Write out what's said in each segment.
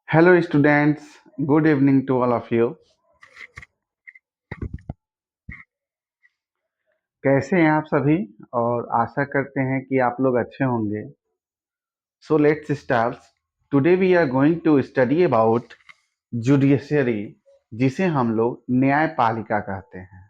Hello students, good evening to all of you. कैसे हैं आप सभी और आशा करते हैं कि आप लोग अच्छे होंगे. So let's start. Today we are going to study about judiciary जिसे हम लोग न्यायपालिका कहते हैं.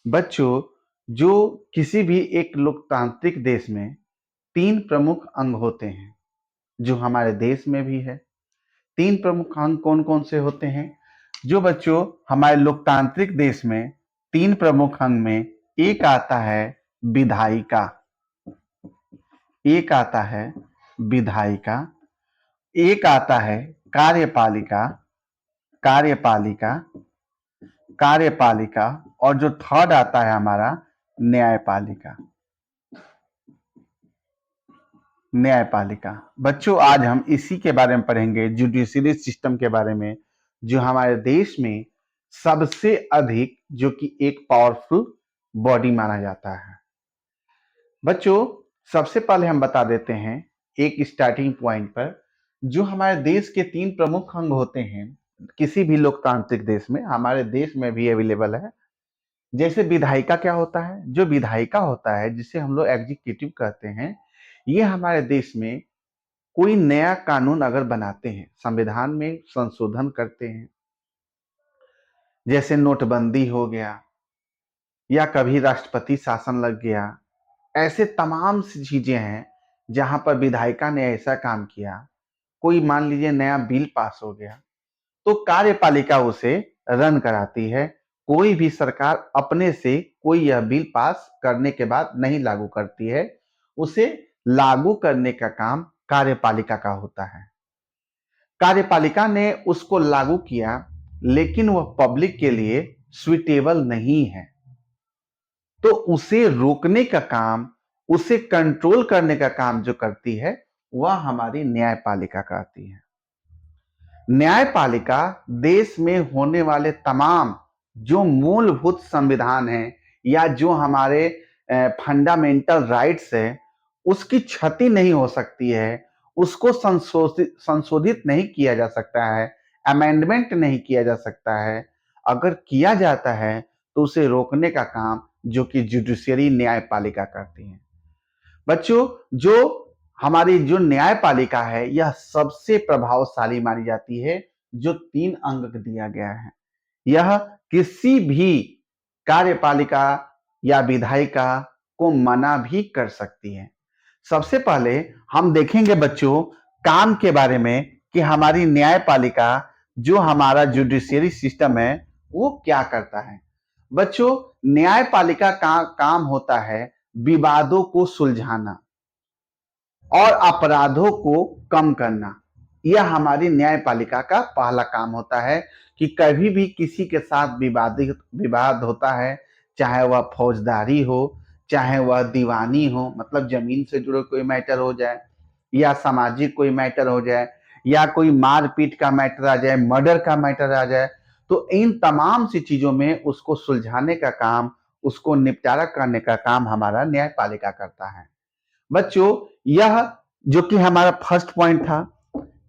बच्चों, जो किसी भी एक लोकतांत्रिक देश में तीन प्रमुख अंग होते हैं, जो हमारे देश में भी है. तीन प्रमुख अंग कौन कौन से होते हैं? जो बच्चों हमारे लोकतांत्रिक देश में तीन प्रमुख अंग में एक आता है विधायिका, एक आता है विधायिका, एक आता है कार्यपालिका, कार्यपालिका, कार्यपालिका और जो थर्ड आता है हमारा न्यायपालिका, न्यायपालिका. बच्चों आज हम इसी के बारे में पढ़ेंगे, जुडिशरी सिस्टम के बारे में, जो हमारे देश में सबसे अधिक जो कि एक पावरफुल बॉडी माना जाता है. बच्चों सबसे पहले हम बता देते हैं एक स्टार्टिंग पॉइंट पर, जो हमारे देश के तीन प्रमुख अंग होते हैं किसी भी लोकतांत्रिक देश में, हमारे देश में भी अवेलेबल है. जैसे विधायिका क्या होता है? जो विधायिका होता है जिसे हम लोग एग्जीक्यूटिव कहते हैं, ये हमारे देश में कोई नया कानून अगर बनाते हैं, संविधान में संशोधन करते हैं, जैसे नोटबंदी हो गया या कभी राष्ट्रपति शासन लग गया, ऐसे तमाम सी चीजें हैं जहां पर विधायिका ने ऐसा काम किया. कोई मान लीजिए नया बिल पास हो गया तो कार्यपालिका उसे रन कराती है. कोई भी सरकार अपने से कोई यह बिल पास करने के बाद नहीं लागू करती है, उसे लागू करने का काम कार्यपालिका का होता है. कार्यपालिका ने उसको लागू किया लेकिन वह पब्लिक के लिए सुइटेबल नहीं है, तो उसे रोकने का काम, उसे कंट्रोल करने का काम जो करती है वह हमारी न्यायपालिका करती है. न्यायपालिका देश में होने वाले तमाम जो मूलभूत संविधान है या जो हमारे फंडामेंटल राइट्स है, उसकी क्षति नहीं हो सकती है, उसको संशोधित नहीं किया जा सकता है, अमेंडमेंट नहीं किया जा सकता है. अगर किया जाता है तो उसे रोकने का काम जो कि जुडिशियरी न्यायपालिका करती है. बच्चों जो हमारी जो न्यायपालिका है यह सबसे प्रभावशाली मानी जाती है, जो तीन अंक दिया गया है. यह किसी भी कार्यपालिका या विधायिका को मना भी कर सकती है. सबसे पहले हम देखेंगे बच्चों काम के बारे में कि हमारी न्यायपालिका जो हमारा जुडिशियरी सिस्टम है वो क्या करता है. बच्चों न्यायपालिका का काम होता है विवादों को सुलझाना और अपराधों को कम करना. यह हमारी न्यायपालिका का पहला काम होता है कि कभी भी किसी के साथ विवाद होता है, चाहे वह फौजदारी हो, चाहे वह दीवानी हो, मतलब जमीन से जुड़े कोई मैटर हो जाए या सामाजिक कोई मैटर हो जाए या कोई मारपीट का मैटर आ जाए, मर्डर का मैटर आ जाए, तो इन तमाम सी चीजों में उसको सुलझाने का काम, उसको निपटारा करने का काम हमारा न्यायपालिका करता है. बच्चों यह जो कि हमारा फर्स्ट पॉइंट था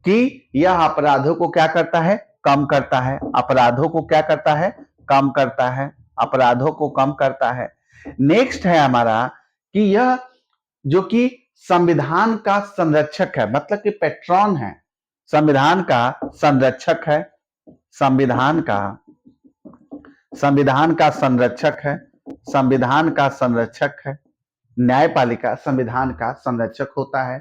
कि यह अपराधों को क्या करता है? कम करता है. अपराधों को क्या करता है? कम करता है. अपराधों को कम करता है. नेक्स्ट है हमारा कि यह जो कि संविधान का संरक्षक है, मतलब कि पेट्रॉन है, संविधान का संरक्षक है, संविधान का संरक्षक है, संविधान का संरक्षक है. न्यायपालिका संविधान का संरक्षक होता है.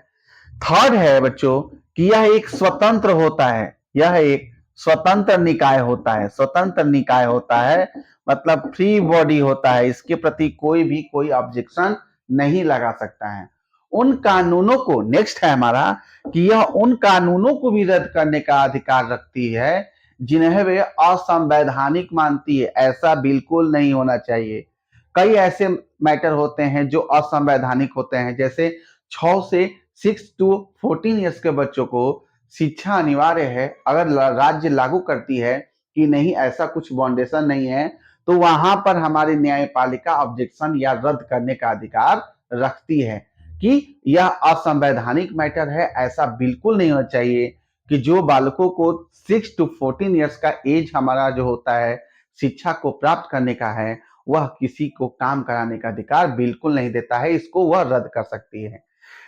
थर्ड है बच्चों कि यह एक स्वतंत्र होता है, यह एक स्वतंत्र निकाय होता है. स्वतंत्र निकाय होता है मतलब फ्री बॉडी होता है, इसके प्रति कोई ऑब्जेक्शन नहीं लगा सकता है. उन कानूनों को, नेक्स्ट है हमारा कि यह उन कानूनों को भी रद्द करने का अधिकार रखती है जिन्हें वे असंवैधानिक मानती है. ऐसा बिल्कुल नहीं होना चाहिए. कई ऐसे मैटर होते हैं जो असंवैधानिक होते हैं, जैसे 6 से 6 to 14 ईयर्स के बच्चों को शिक्षा अनिवार्य है. अगर राज्य लागू करती है कि नहीं ऐसा कुछ बाउंडेशन नहीं है, तो वहां पर हमारी न्यायपालिका ऑब्जेक्शन या रद्द करने का अधिकार रखती है कि यह असंवैधानिक मैटर है, ऐसा बिल्कुल नहीं होना चाहिए. कि जो बालकों को 6 to 14 ईयर्स का एज हमारा जो होता है शिक्षा को प्राप्त करने का है, वह किसी को काम कराने का अधिकार बिल्कुल नहीं देता है, इसको वह रद्द कर सकती है।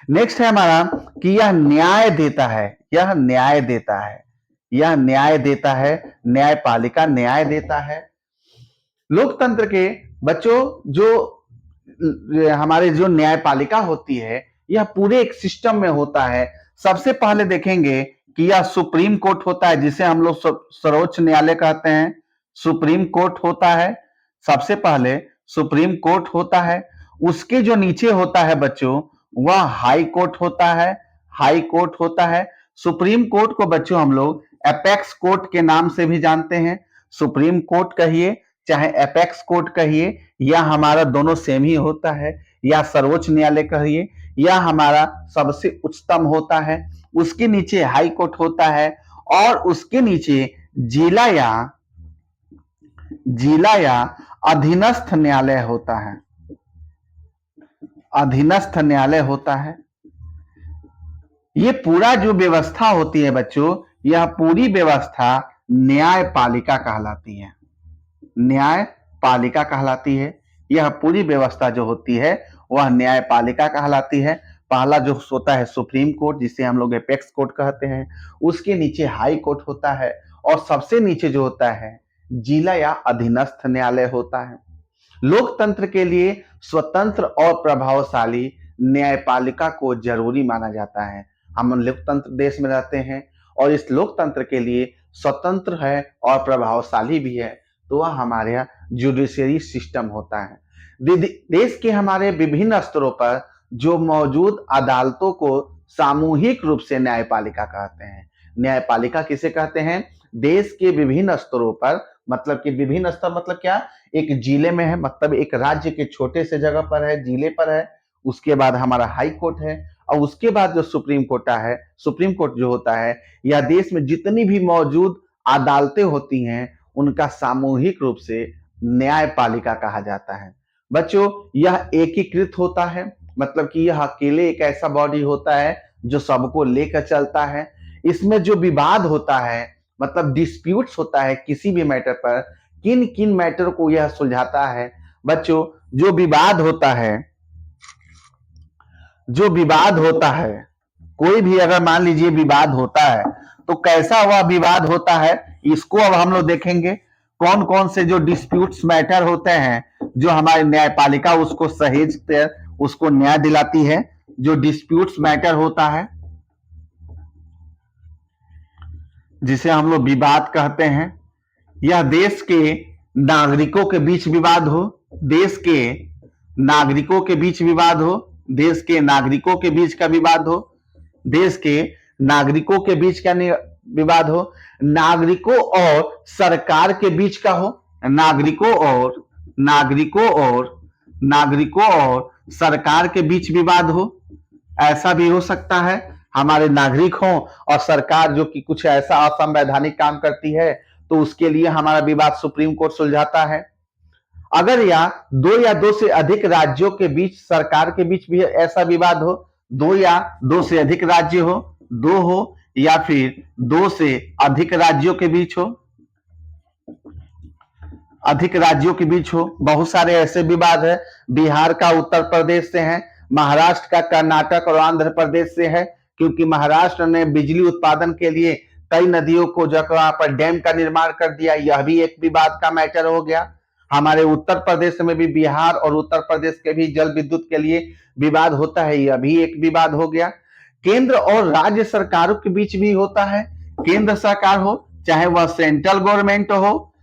नेक्स्ट है हमारा कि यह न्याय देता है, यह न्याय देता है, यह न्याय देता है, न्यायपालिका न्याय देता है। लोकतंत्र के बच्चों जो हमारे जो न्यायपालिका होती है यह पूरे एक सिस्टम में होता है। सबसे पहले देखेंगे कि यह सुप्रीम कोर्ट होता है जिसे हम लोग सर्वोच्च न्यायालय कहते हैं, सुप्रीम कोर्ट होता है। सबसे पहले सुप्रीम कोर्ट होता है, उसके जो नीचे होता है बच्चों वह हाई कोर्ट होता है, हाई कोर्ट होता है। सुप्रीम कोर्ट को बच्चों हम लोग एपेक्स कोर्ट के नाम से भी जानते हैं। सुप्रीम कोर्ट कहिए चाहे एपेक्स कोर्ट कहिए, या हमारा दोनों सेम ही होता है, या सर्वोच्च न्यायालय कहिए, या हमारा सबसे उच्चतम होता है। उसके नीचे हाई कोर्ट होता है और उसके नीचे जिला या अधीनस्थ न्यायालय होता है, अधीनस्थ न्यायालय होता है। ये पूरा जो व्यवस्था होती है बच्चों, यह पूरी व्यवस्था न्यायपालिका कहलाती है, न्यायपालिका कहलाती है। यह पूरी व्यवस्था जो होती है वह न्यायपालिका कहलाती है। पहला जो होता है सुप्रीम कोर्ट जिसे हम लोग एपेक्स कोर्ट कहते हैं, उसके नीचे हाई कोर्ट होता है और सबसे नीचे जो होता है जिला या अधीनस्थ न्यायालय होता है। लोकतंत्र के लिए स्वतंत्र और प्रभावशाली न्यायपालिका को जरूरी माना जाता है। हम लोकतंत्र देश में रहते हैं और इस लोकतंत्र के लिए स्वतंत्र है और प्रभावशाली भी है, तो वह हमारे यहाँ जुडिशरी सिस्टम होता है। देश के हमारे विभिन्न स्तरों पर जो मौजूद अदालतों को सामूहिक रूप से न्यायपालिका कहते हैं। न्यायपालिका किसे कहते हैं? देश के विभिन्न स्तरों पर, मतलब कि विभिन्न स्तर मतलब क्या, एक जिले में है, मतलब एक राज्य के छोटे से जगह पर है, जिले पर है, उसके बाद हमारा हाई कोर्ट है और उसके बाद जो सुप्रीम कोर्ट है, सुप्रीम कोर्ट जो होता है, या देश में जितनी भी मौजूद अदालतें होती हैं उनका सामूहिक रूप से न्यायपालिका कहा जाता है। बच्चों यह एकीकृत होता है, मतलब कि यह अकेले एक ऐसा बॉडी होता है जो सबको लेकर चलता है। इसमें जो विवाद होता है, मतलब डिस्प्यूट्स होता है किसी भी मैटर पर, किन किन मैटर को यह सुलझाता है? बच्चों जो विवाद होता है, जो विवाद होता है, कोई भी अगर मान लीजिए विवाद होता है तो कैसा वह विवाद होता है इसको अब हम लोग देखेंगे। कौन कौन से जो डिस्प्यूट्स मैटर होते हैं जो हमारी न्यायपालिका उसको सहेजते, उसको न्याय दिलाती है। जो डिस्प्यूट्स मैटर होता है जिसे हम लोग विवाद कहते हैं, यह देश के नागरिकों के बीच विवाद हो, देश के नागरिकों के बीच विवाद हो, देश के नागरिकों के बीच का विवाद हो, देश के नागरिकों के बीच का विवाद हो, नागरिकों और सरकार के बीच का हो, नागरिकों और सरकार के बीच विवाद हो। ऐसा भी हो सकता है हमारे नागरिक हों और सरकार जो कि कुछ ऐसा असंवैधानिक काम करती है तो उसके लिए हमारा विवाद सुप्रीम कोर्ट सुलझाता है। अगर या दो से अधिक राज्यों के बीच, सरकार के बीच भी ऐसा विवाद हो, दो या दो से अधिक राज्य हो, दो हो या फिर दो से अधिक राज्यों के बीच हो, अधिक राज्यों के बीच हो। बहुत सारे ऐसे विवाद है, बिहार का उत्तर प्रदेश से है, महाराष्ट्र का कर्नाटक और आंध्र प्रदेश से है, क्योंकि महाराष्ट्र ने बिजली उत्पादन के लिए कई नदियों को जगह पर डैम का निर्माण कर दिया, यह भी एक विवाद का मैटर हो गया। हमारे उत्तर प्रदेश में भी बिहार और उत्तर प्रदेश के भी जल विद्युत के लिए विवाद होता है, यह भी एक विवाद हो गया। केंद्र और राज्य सरकारों के बीच भी होता है, केंद्र सरकार हो चाहे वह सेंट्रल गवर्नमेंट हो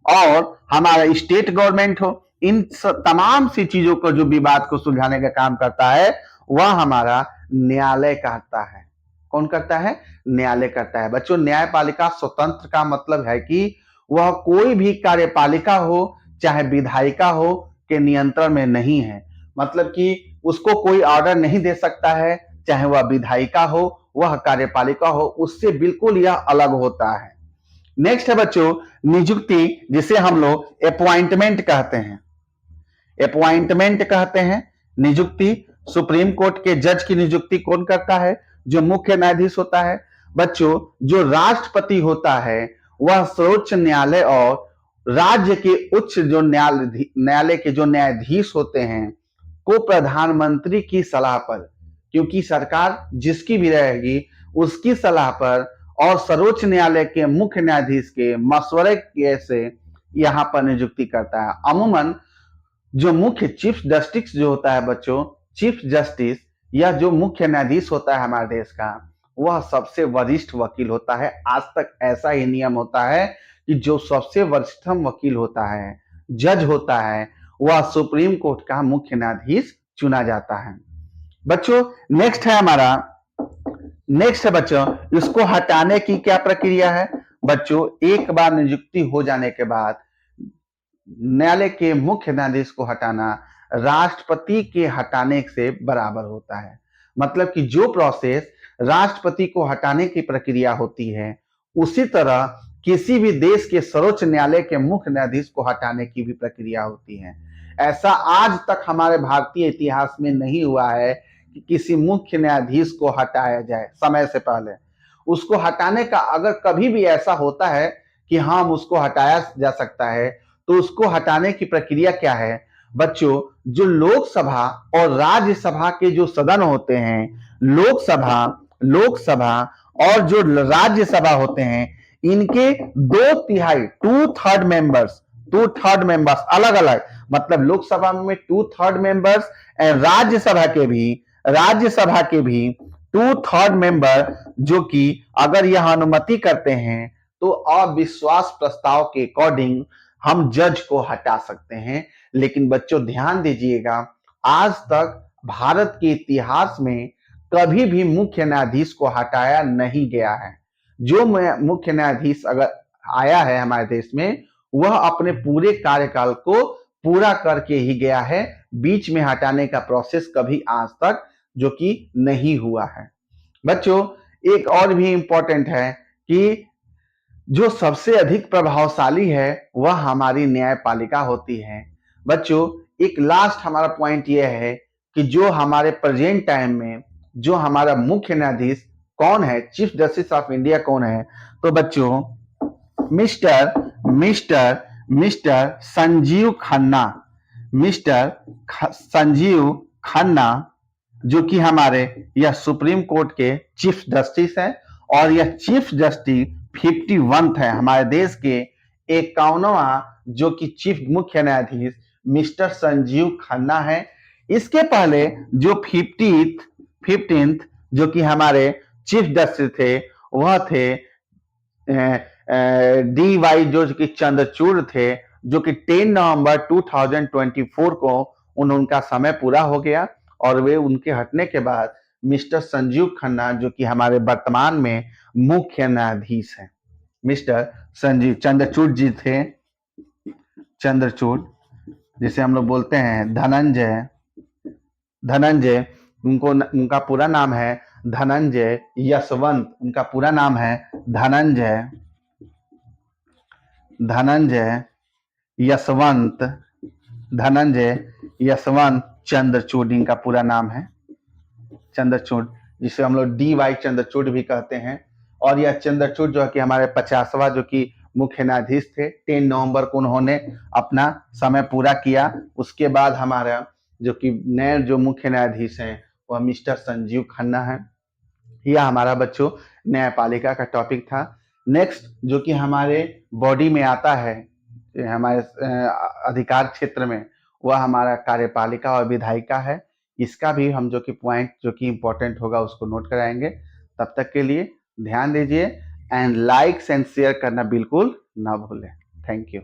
और हमारा स्टेट गवर्नमेंट हो, इन तमाम सी चीजों को जो विवाद को सुलझाने का काम करता है वह हमारा न्यायालय करता है। कौन करता है? न्यायालय करता है। बच्चों न्यायपालिका स्वतंत्र का मतलब है कि वह कोई भी कार्यपालिका हो चाहे विधायिका हो के नियंत्रण में नहीं है, मतलब कि उसको कोई ऑर्डर नहीं दे सकता है, चाहे वह विधायिका हो वह कार्यपालिका हो, उससे बिल्कुल यह अलग होता है। नेक्स्ट है बच्चों नियुक्ति, जिसे हम लोग अपॉइंटमेंट कहते हैं, अपॉइंटमेंट कहते हैं। नियुक्ति सुप्रीम कोर्ट के जज की नियुक्ति कौन करता है? जो मुख्य न्यायाधीश होता है। बच्चों जो राष्ट्रपति होता है वह सर्वोच्च न्यायालय और राज्य के उच्च जो न्यायालय के जो न्यायाधीश होते हैं को प्रधानमंत्री की सलाह पर, क्योंकि सरकार जिसकी भी रहेगी उसकी सलाह पर और सर्वोच्च न्यायालय के मुख्य न्यायाधीश के मशवरे से यहाँ पर नियुक्ति करता है। अमूमन जो मुख्य चीफ जस्टिस जो होता है बच्चों, चीफ जस्टिस या जो मुख्य न्यायाधीश होता है हमारे देश का, वह सबसे वरिष्ठ वकील होता है। आज तक ऐसा ही नियम होता है कि जो सबसे वरिष्ठतम वकील होता है, जज होता है, वह सुप्रीम कोर्ट का मुख्य न्यायाधीश चुना जाता है। बच्चों नेक्स्ट है हमारा, नेक्स्ट है बच्चों, इसको हटाने की क्या प्रक्रिया है? बच्चों एक बार नियुक्ति हो जाने के बाद न्यायालय के मुख्य न्यायाधीश को हटाना राष्ट्रपति के हटाने से बराबर होता है। मतलब कि जो प्रोसेस राष्ट्रपति को हटाने की प्रक्रिया होती है, उसी तरह किसी भी देश के सर्वोच्च न्यायालय के मुख्य न्यायाधीश को हटाने की भी प्रक्रिया होती है। ऐसा आज तक हमारे भारतीय इतिहास में नहीं हुआ है कि किसी मुख्य न्यायाधीश को हटाया जाए समय से पहले। उसको हटाने का अगर कभी भी ऐसा होता है कि हाँ उसको हटाया जा सकता है, तो उसको हटाने की प्रक्रिया क्या है? बच्चों जो लोकसभा और राज्यसभा के जो सदन होते हैं, लोकसभा और जो राज्यसभा होते हैं, इनके 2/3 2/3 मेंबर्स अलग अलग, मतलब लोकसभा में 2/3 मेंबर्स एंड राज्यसभा के भी 2/3 मेंबर, जो कि अगर यह अनुमति करते हैं तो अविश्वास प्रस्ताव के अकॉर्डिंग हम जज को हटा सकते हैं। लेकिन बच्चों ध्यान दीजिएगा, आज तक भारत के इतिहास में कभी भी मुख्य न्यायाधीश को हटाया नहीं गया है। जो मुख्य न्यायाधीश अगर आया है हमारे देश में, वह अपने पूरे कार्यकाल को पूरा करके ही गया है। बीच में हटाने का प्रोसेस कभी आज तक जो कि नहीं हुआ है। बच्चों एक और भी इंपॉर्टेंट है कि जो सबसे अधिक प्रभावशाली है वह हमारी न्यायपालिका होती है। बच्चों एक लास्ट हमारा पॉइंट यह है कि जो हमारे प्रेजेंट टाइम में जो हमारा मुख्य न्यायाधीश कौन है, चीफ जस्टिस ऑफ इंडिया कौन है? तो बच्चों मिस्टर संजीव खन्ना, जो कि हमारे यह सुप्रीम कोर्ट के चीफ जस्टिस है और यह चीफ जस्टिस 51 है। हमारे देश के 51वां जो कि चीफ मुख्य न्यायाधीश मिस्टर संजीव खन्ना है। इसके पहले जो 15th जो कि हमारे चीफ जस्टिस थे वह थे DY जो कि चंद्रचूड़ थे, जो कि 10 नवंबर 2024 को उनका समय पूरा हो गया और वे उनके हटने के बाद मिस्टर संजीव खन्ना जो कि हमारे वर्तमान में मुख्य न्यायाधीश हैं। मिस्टर संजीव चंद्रचूड़ जी थे, चंद्रचूड़ जिसे हम लोग बोलते हैं धनंजय, उनका पूरा नाम है धनंजय यशवंत, उनका पूरा नाम है धनंजय यशवंत चंद्रचूड़, इनका पूरा नाम है चंद्रचूड़, जिसे हम लोग DY चंद्रचूड़ भी कहते हैं। और यह चंद्रचूड़ जो है कि हमारे 50वां जो कि मुख्य न्यायाधीश थे। 10 नवंबर को उन्होंने अपना समय पूरा किया। उसके बाद हमारा जो कि नए जो मुख्य न्यायाधीश हैं वह मिस्टर संजीव खन्ना है। यह हमारा बच्चों न्यायपालिका का टॉपिक था। नेक्स्ट जो कि हमारे बॉडी में आता है, हमारे अधिकार क्षेत्र में, वह हमारा कार्यपालिका और विधायिका है। इसका भी हम जो कि पॉइंट जो कि इंपॉर्टेंट होगा उसको नोट कराएंगे। तब तक के लिए ध्यान दीजिए एंड लाइक्स एंड शेयर करना बिल्कुल ना भूलें। Thank you.